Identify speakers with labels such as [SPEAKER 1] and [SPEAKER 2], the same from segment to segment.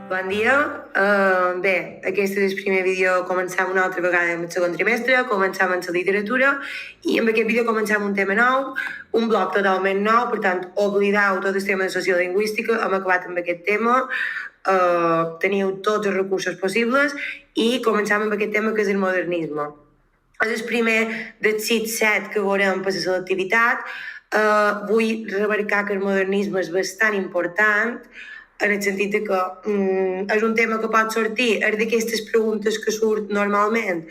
[SPEAKER 1] Bon dia. Bé, aquest és el primer vídeo. Comencem una altra vegada amb el segon trimestre, comencem amb la literatura i amb aquest vídeo comencem un tema nou, un bloc totalment nou, per tant, oblideu tot el tema de sociolingüística, hem acabat amb aquest tema, teniu tots els recursos possibles i comencem amb aquest tema que és el modernisme. És el primer del set que veurem per la selectivitat. Vull remarcar que el modernisme és bastant important, en el sentit de que és un tema que pot sortir, és d'aquestes preguntes que surt normalment.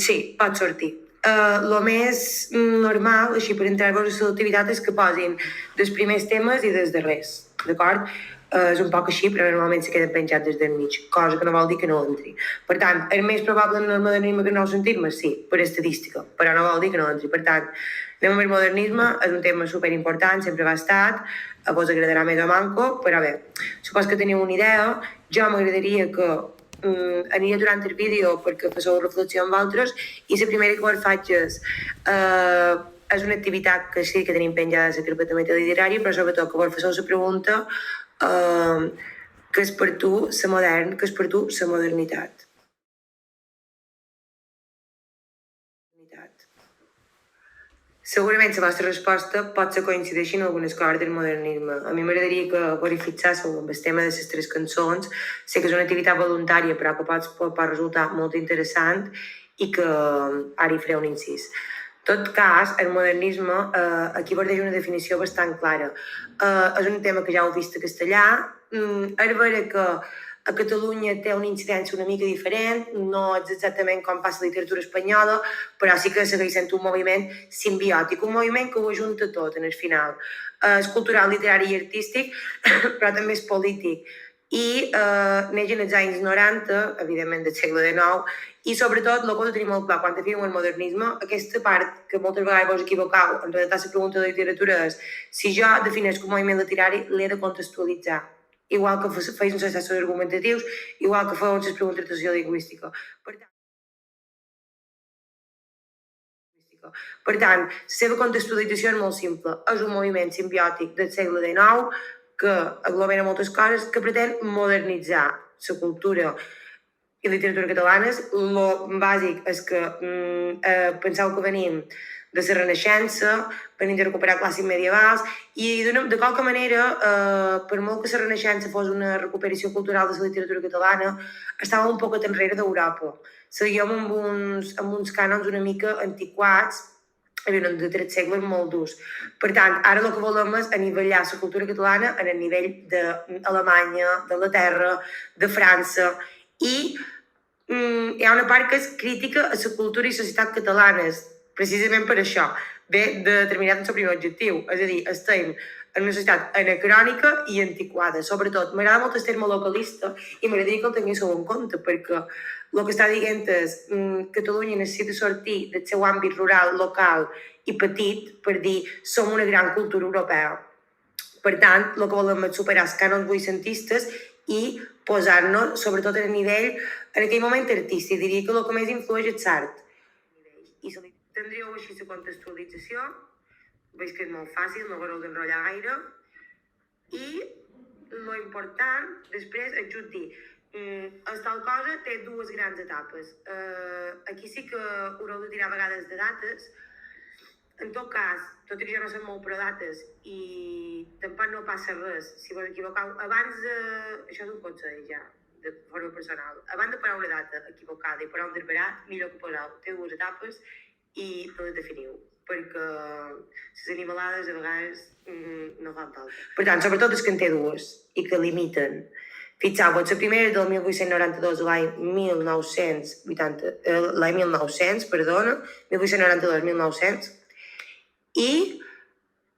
[SPEAKER 1] Sí, pot sortir. El més normal, així per entrar-vos a la selectivitat, és que posin dels primers temes i dels darrers, d'acord? És un poc així, però normalment se queden penjats des del mig, cosa que no vol dir que no entri. Per tant, és més probable en el modernisme que no sentir-me? Sí, per estadística, però no vol dir que no entri. Per tant, anem amb el modernisme, és un tema superimportant, sempre va estat, a vos agradarà més o manco, però bé, supos que teniu una idea. Jo m'agradaria que aniré durant el vídeo perquè fasseu reflexió amb altres i la primera que vos faig és una activitat que sí que tenim penjada a la carpeta metaliterària, però sobretot que vos fasseu la pregunta què és per tu la modern, què és per tu la modernitat. Segurament la vostra resposta pot ser coincideixi en algunes coses del modernisme. A mi m'agradaria que verifiquéssiu amb el tema de les 3 cançons. Sé que és una activitat voluntària, però que pot resultar molt interessant i que ara hi faré un incís. En tot cas, el modernisme aquí bordeix una definició bastant clara. És un tema que ja heu vist en castellà. És vera que a Catalunya té una incidència una mica diferent, no és exactament com passa a la literatura espanyola, però sí que segueix sent un moviment simbiòtic, un moviment que ho ajunta tot en el final. És cultural, literari i artístic, però també és polític. I neix en els anys 90, evidentment del segle XIX, i sobretot el que ho tenim molt clar quan definim el modernisme, aquesta part que moltes vegades vos equivoqueu en redactar la pregunta de literatura és si jo defineixo un moviment literari l'he de contextualitzar, igual que feis uns assajos argumentatius, igual que feu les preguntes de sociolingüística. Per tant, la seva contextualització és molt simple. És un moviment simbiòtic del segle XIX que aglomera moltes coses, que pretén modernitzar la cultura i literatura catalanes. El bàsic és que penseu que venim de la Renaixença, venim de recuperar clàssics medievals, i de qualque manera, per molt que la Renaixença fos una recuperació cultural de la literatura catalana, estava un poc enrere d'Europa. Seguíem amb uns cànons una mica antiquats, de 3 segles molt durs. Per tant, ara el que volem és anivellar la cultura catalana en el nivell d'Alemanya, d'Anglaterra, de França, i hi ha una part que és crítica a la cultura i societat catalanes, precisament per això, ve determinat el seu primer objectiu, és a dir, estem en una societat anacrònica i antiquada. Sobretot, m'agrada molt el terme localista i m'agradaria que el tinguéssiu en compte, perquè el que està dient és Catalunya necessita sortir del seu àmbit rural, local i petit per dir som una gran cultura europea. Per tant, el que volem és superar els cànons vuicentistes i posar-nos, sobretot en el nivell, en aquell moment artístic. Diria que el que més influeix és l'art. I tindríeu així la contextualització, veig que és molt fàcil, no haureu d'enrotllar gaire, i lo important, després, és just dir, tal cosa té 2 grans etapes. Aquí sí que haureu de tirar a vegades de dates. En tot cas, tot i que jo no soc molt pro dates i tampoc no passa res si vos equivoqueu. Abans de... Això és un consell ja, de forma personal. Abans de posar una data equivocada i posar un derberat, millor que poseu. Té 2 etapes i no les definiu, perquè les animalades a vegades no fan falta. Per tant, sobretot és que en té 2 i que limiten. Fixeu-vos, la primera és del 1892, l'any 1900, perdona, 1892-1900, i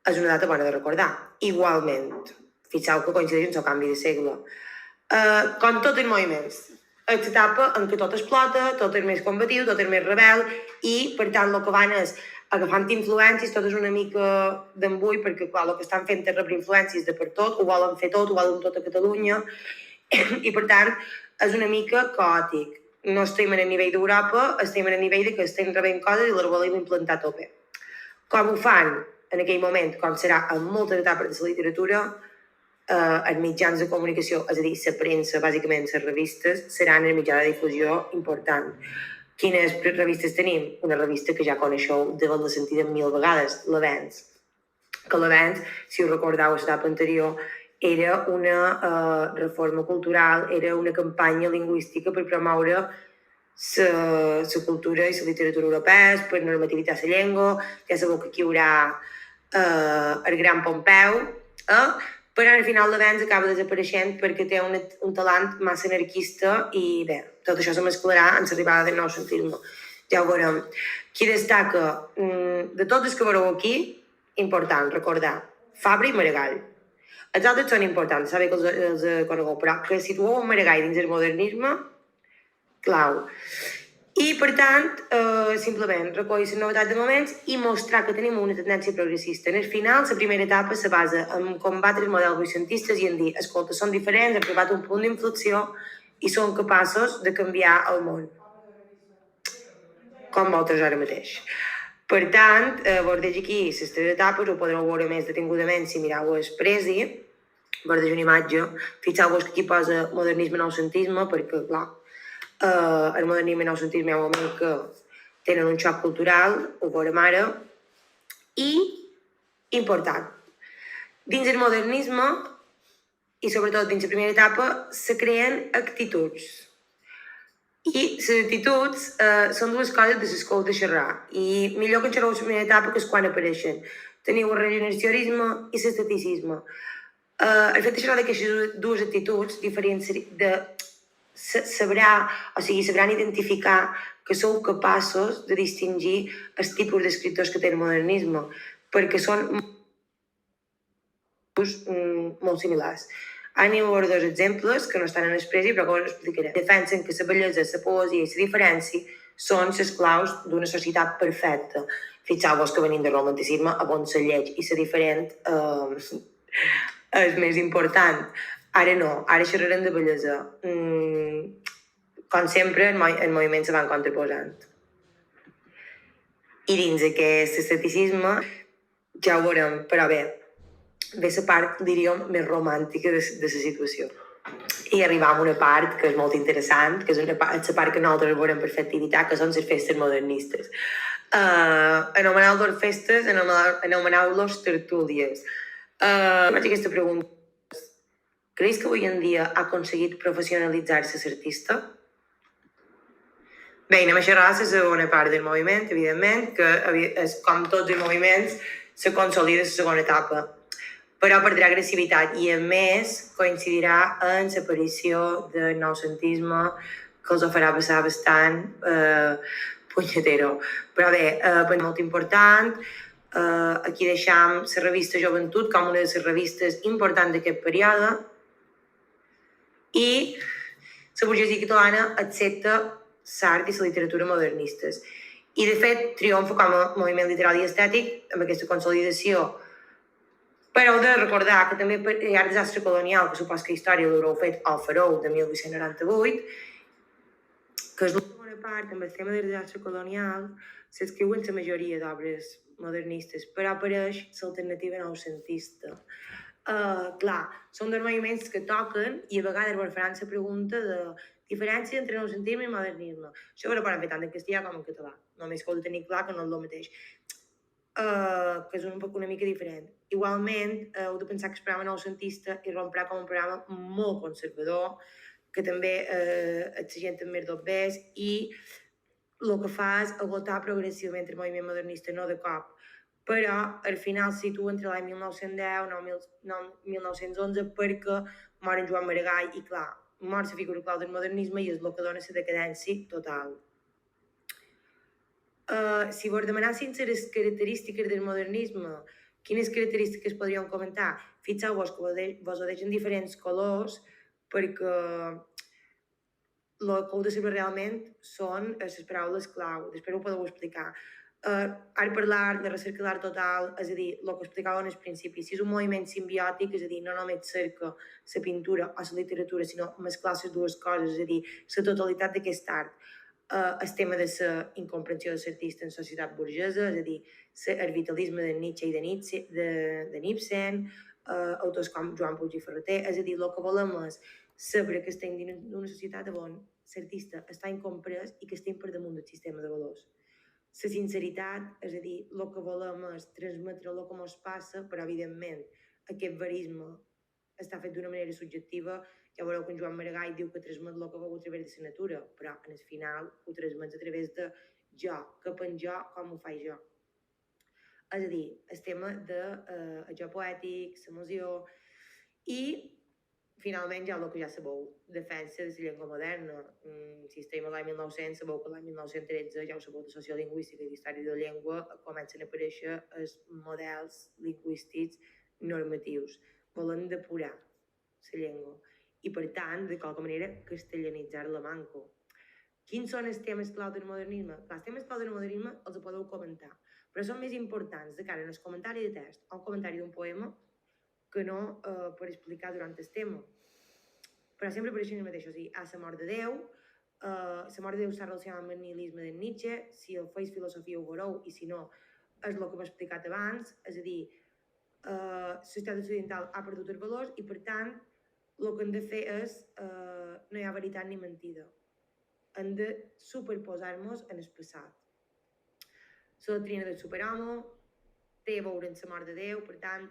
[SPEAKER 1] és una data bona de recordar. Igualment, fixeu que coincideix amb el canvi de segle. Com tots els moviments, és l'etapa en què tot explota, tot és més combatiu, tot és més rebel, i per tant el que van és agafant influències, tot és una mica d'embull, perquè clar, el que estan fent és rebre influències de per tot, ho volen fer tot, ho volen tot a Catalunya, i per tant és una mica caòtic. No estem en el nivell d'Europa, estem en el nivell de que estem rebent coses i les volem implantar tot bé. Com ho fan en aquell moment, com serà en moltes etapes de la literatura, els mitjans de comunicació, és a dir, la premsa, bàsicament les revistes, seran el mitjà de difusió important. Quines revistes tenim? Una revista que ja coneixeu d'haver-la sentida 1000 vegades, l'Avenç. Que l'Avenç, si us recordeu a l'etapa anterior, era una reforma cultural, era una campanya lingüística per promoure la cultura i la literatura europees, per normativitzar la llengua. Ja sabeu que aquí hi haurà el gran Pompeu, però al final l'Avenç acaba desapareixent perquè té un talant massa anarquista i bé, tot això se mesclarà en l'arribada del noucentisme. Ja ho veurem. Qui destaca? De tots els que veureu aquí, important, recordar, Fabra i Maragall. Els altres són importants, sabeu que els conegueu, però que situeu Maragall dins el modernisme, clau. I, per tant, simplement recollir les novetats de moments i mostrar que tenim una tendència progressista. En el final, la primera etapa se basa en combatre els models vuicentistes i en dir, escolta, són diferents, han arribat a un punt d'inflexió i són capaços de canviar el món. Com vosaltres ara mateix. Per tant, vos deixo aquí les 3 etapes, ho podreu veure més detingudament si mireu el Presi, vos deixo una imatge, fixeu-vos que aquí posa modernisme noucentisme, perquè, clar, el modernisme i el noucentisme hi ha un moment que tenen un xoc cultural, ho veurem ara, i, important, dins el modernisme, i sobretot dins la primera etapa, se creen actituds. I les actituds són dues coses de les que heu de xerrar. I millor que en xerreu la primera etapa, que és quan apareixen. Teniu el regeneracionisme i l'esteticisme. El fet de xerrar d'aquestes dues actituds sabran identificar que sou capaços de distingir els tipus d'escriptors que té el modernisme, perquè són molt similars. Ara n'hi haurà 2 exemples que no estan en expressi, però que us explicaré. Defensen que la bellesa, la poesia i la diferència són les claus d'una societat perfecta. Fixeu-vos que venim del romanticisme, on la lleig i la diferent és més important. Ara no, ara xerrarem de bellesa. Com sempre, el moviment se van contraposant. I dins aquest esteticisme, ja ho veurem, però bé, ve la part, diríem, més romàntica de la situació. I arribam a una part que és molt interessant, que és la part que nosaltres veurem per efectivitat, que són les festes modernistes. Anomeneu-los festes, anomeneu-los tertúlies. Faig aquesta pregunta. Creus que avui en dia ha aconseguit professionalitzar-se l'artista? Bé, anem a xerrar la segona part del moviment, evidentment, que és com tots els moviments, se consolida la segona etapa, però perdrà agressivitat i, a més, coincidirà en l'aparició del noucentisme, que els ho farà passar bastant punyetero. Però bé, és molt important. Aquí deixam la revista Joventut com una de les revistes importants d'aquest període i la burgesia catalana accepta l'art i la literatura modernistes. I, de fet, triomfa com a moviment literal i estètic amb aquesta consolidació. Però heu de recordar que també hi ha el desastre colonial, que supos que història l'haureu fet al Farol de 1898, que és la segona part, amb el tema del desastre colonial, s'escriuen la majoria d'obres modernistes, però apareix l'alternativa noucentista. Clar, són dos moviments que toquen i a vegades vos faran la pregunta de diferència entre noucentisme i modernisme. Això ho poden fer tant en castellà com en català, només que heu de tenir clar que no és el mateix. Que és una mica diferent. Igualment, heu de pensar que el programa noucentista irromprà com un programa molt conservador, que també la gent també d'obès i el que fa és agotar progressivament el moviment modernista, no de cop. Però al final se situa entre l'any 1910 i 1911 perquè mor en Joan Maragall i, clar, mor la figura clau del modernisme i és el que dona la decadència total. Si vos demanessin les característiques del modernisme, quines característiques podríem comentar? Fixeu-vos que vos ho deixen diferents colors perquè el que heu de saber realment són les paraules clau. Després ho podeu explicar. Ara parlar de recerca d'art total, és a dir, el que explicàvem al principi, si és un moviment simbiòtic, és a dir, no només cerca la pintura o la literatura, sinó mesclar les dues coses, és a dir, la totalitat d'aquest art. El tema de la incomprensió de l'artista en societat burgesa, és a dir, el vitalisme de Nietzsche i de Ibsen, autors com Joan Puig i Ferreter. És a dir, el que volem és saber que estem dins d'una societat on l'artista està incomprès i que estem per damunt del sistema de valors. La sinceritat, és a dir, el que volem és transmetre el que ens passa, però evidentment aquest verisme està fet d'una manera subjectiva. Ja veureu que en Joan Maragall diu que transmet el que veu a través de la natura, però en el final ho transmets a través de jo, què penso jo, com ho faig jo. És a dir, el tema del jo poètic, l'emoció i finalment ja el que ja sabeu, defensa de la llengua moderna. Si estem a l'any 1900, sabeu que l'any 1913, ja ho sabeu, de sociolingüística i d'història de la llengua comencen a aparèixer els models lingüístics normatius. Volen depurar la llengua i, per tant, de qualque manera, castellanitzar-la manco. Quins són els temes clau del modernisme? Els temes clau del modernisme els podeu comentar, però són més importants de cara en el comentari de text o un comentari d'un poema que no per explicar durant el tema. Però sempre apareixen el mateix, o sigui, a la mort de Déu, la mort de Déu s'ha relacionat amb el nihilisme de Nietzsche, si el feis filosofia ho veureu, i si no, és el que m'he explicat abans, és a dir, la societat occidental ha perdut els valors i, per tant, el que hem de fer és, no hi ha veritat ni mentida, hem de superposar-nos en el passat. La doctrina del superhomo té a veure amb la mort de Déu, per tant,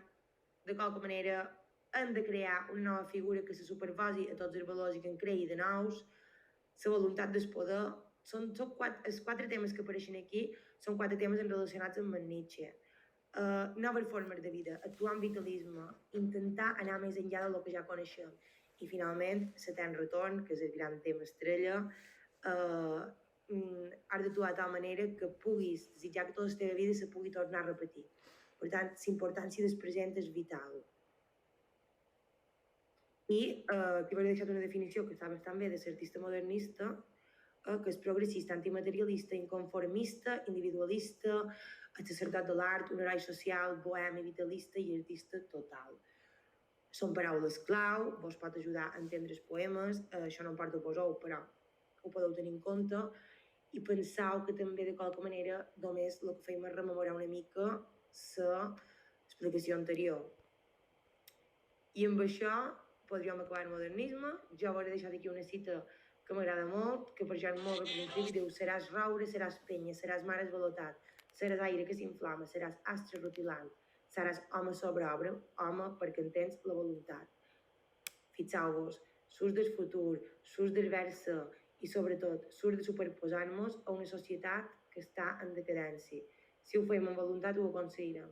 [SPEAKER 1] de qualque manera hem de crear una nova figura que se superposi a tots els valors i que en creï de nous. La voluntat del poder, els quatre temes que apareixen aquí són quatre temes relacionats amb Nietzsche. Noves formes de vida, actuar amb vitalisme, intentar anar més enllà del que ja coneixem. I finalment, l'etern retorn, que és el gran tema estrella, has d'actuar de tal manera que puguis desitjar que tota la teva vida se pugui tornar a repetir. Per tant, la importància del present és vital. I aquí us he deixat una definició que està bastant bé de l'artista modernista, que és progressista, antimaterialista, inconformista, individualista, el sacerdot de l'art, un heroi social, bohemi, vitalista i artista total. Són paraules clau, vos pot ajudar a entendre els poemes, això no em porta a posar-ho, però ho podeu tenir en compte, i penseu que també de qualque manera només el que feim és rememorar una mica l'explicació anterior. I amb això podríem acabar el modernisme. Jo us he deixat aquí una cita que m'agrada molt, que per això és molt representativa, diu: seràs roure, seràs penya, seràs mar esvalotat, seràs aire que s'inflama, seràs astre rutilant, seràs home sobre obra, home perquè entens la voluntat. Fixeu-vos, surt del futur, surt del verse i sobretot surt de superposar-nos a una societat que està en decadència. Si ho fem amb voluntat ho aconseguirem.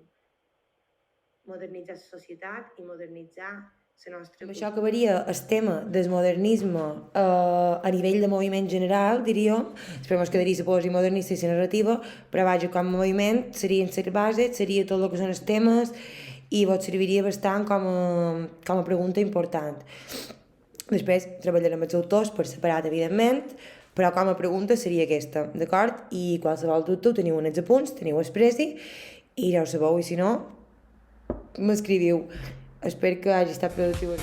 [SPEAKER 1] Modernitzar la societat i modernitzar la nostra... Amb això acabaria el tema del modernisme a nivell de moviment general, diríem. Esperem que quedaria la poesia modernista i la narrativa, però vaja, com a moviment serien les bases, seria tot el que són els temes i vos serviria bastant com a pregunta important. Després treballarem els autors per separat, evidentment, però com a pregunta seria aquesta, d'acord? I qualsevol dubte ho teniu en els apunts, teniu expressi i ja ho sabeu, i si no, m'escriviu. Espero que hagi estat productiu.